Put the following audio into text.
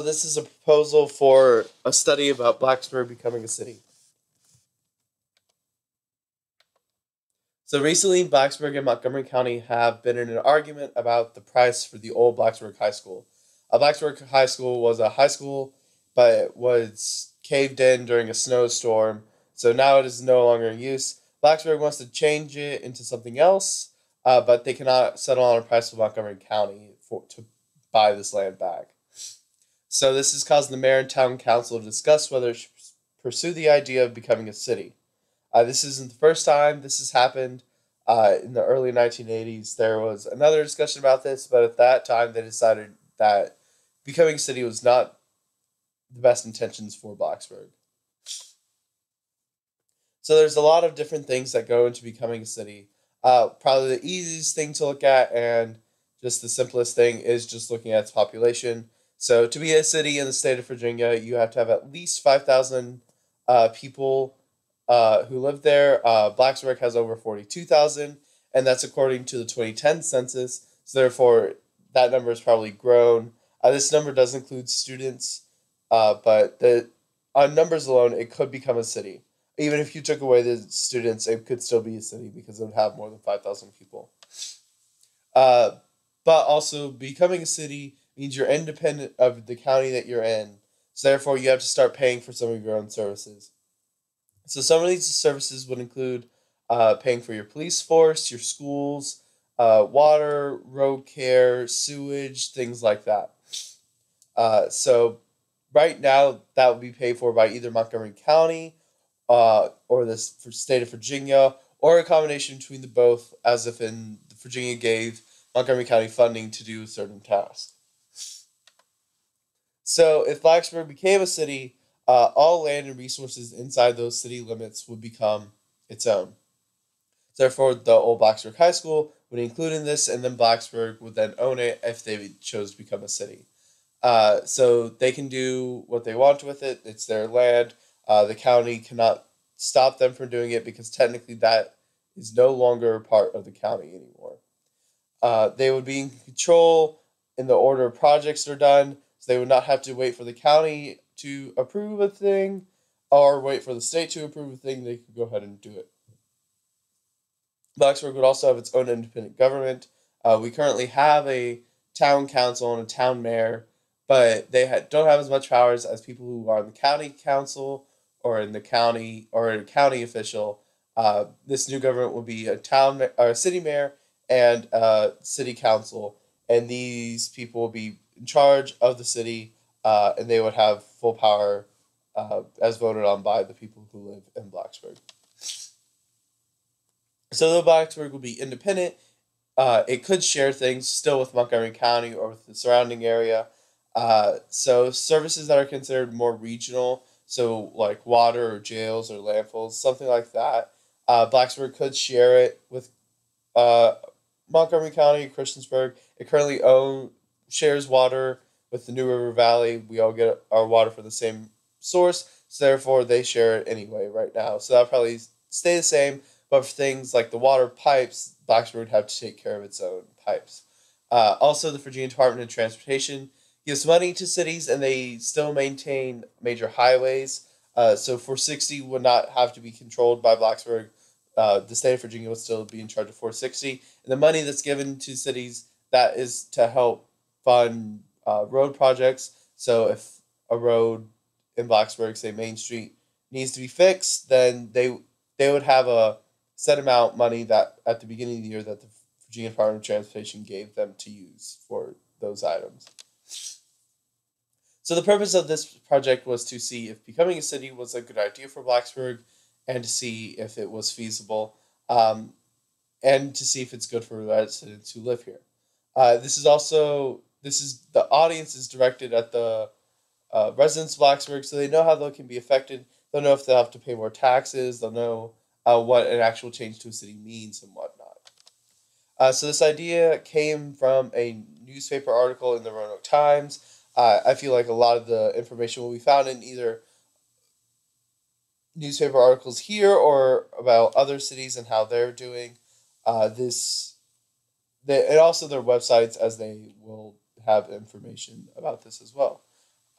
this is a proposal for a study about Blacksburg becoming a city. So recently, Blacksburg and Montgomery County have been in an argument about the price for the old Blacksburg High School. Blacksburg High School was a high school, but it was caved in during a snowstorm, so now it is no longer in use. Blacksburg wants to change it into something else, but they cannot settle on a price with Montgomery County to buy this land back. So this has caused the mayor and town council to discuss whether it should pursue the idea of becoming a city. This isn't the first time this has happened. In the early 1980s, there was another discussion about this, but at that time they decided that becoming a city was not the best intentions for Blacksburg. So there's a lot of different things that go into becoming a city. Probably the easiest thing to look at and just the simplest thing is just looking at its population. So to be a city in the state of Virginia, you have to have at least 5,000 people who live there. Blacksburg has over 42,000, and that's according to the 2010 census. So therefore, that number has probably grown. This number does include students, but on numbers alone, it could become a city. Even if you took away the students, it could still be a city because it would have more than 5,000 people. Uh, but also, becoming a city means you're independent of the county that you're in. So therefore, you have to start paying for some of your own services. So some of these services would include paying for your police force, your schools, water, road care, sewage, things like that. So right now, that would be paid for by either Montgomery County or the state of Virginia, or a combination between the both, as if in Virginia gave Montgomery County funding to do a certain task. So if Blacksburg became a city, all land and resources inside those city limits would become its own. Therefore, the old Blacksburg High School would include in this, and then Blacksburg would then own it if they chose to become a city. So they can do what they want with it. It's their land. The county cannot stop them from doing it because technically that is no longer a part of the county anymore. They would be in control in the order of projects are done, so they would not have to wait for the county to approve a thing or wait for the state to approve a thing. They could go ahead and do it. Blacksburg would also have its own independent government. We currently have a town council and a town mayor, but they don't have as much powers as people who are in the county council or in the county or a county official. This new government will be a town or a city mayor and a city council, and these people will be in charge of the city, and they would have full power as voted on by the people who live in Blacksburg. So though Blacksburg will be independent, it could share things still with Montgomery County or with the surrounding area. So services that are considered more regional, so like water or jails or landfills, something like that, Blacksburg could share it with uh, Montgomery County, Christiansburg. It currently shares water with the New River Valley. We all get our water from the same source, so therefore they share it anyway right now. So that'll probably stay the same, but for things like the water pipes, Blacksburg would have to take care of its own pipes. Also, the Virginia Department of Transportation gives money to cities, and they still maintain major highways. So 460 would not have to be controlled by Blacksburg. The state of Virginia would still be in charge of 460. And the money that's given to cities, that is to help fund road projects. So if a road in Blacksburg, say Main Street, needs to be fixed, then they would have a set amount money that at the beginning of the year that the Virginia Department of Transportation gave them to use for those items. So the purpose of this project was to see if becoming a city was a good idea for Blacksburg, and to see if it was feasible, and to see if it's good for residents who live here. This is the audience is directed at the residents of Blacksburg, so they know how they can be affected. They'll know if they'll have to pay more taxes. They'll know what an actual change to a city means and whatnot. So this idea came from a newspaper article in the Roanoke Times. I feel like a lot of the information will be found in either newspaper articles here or about other cities and how they're doing and also their websites, as they will have information about this as well.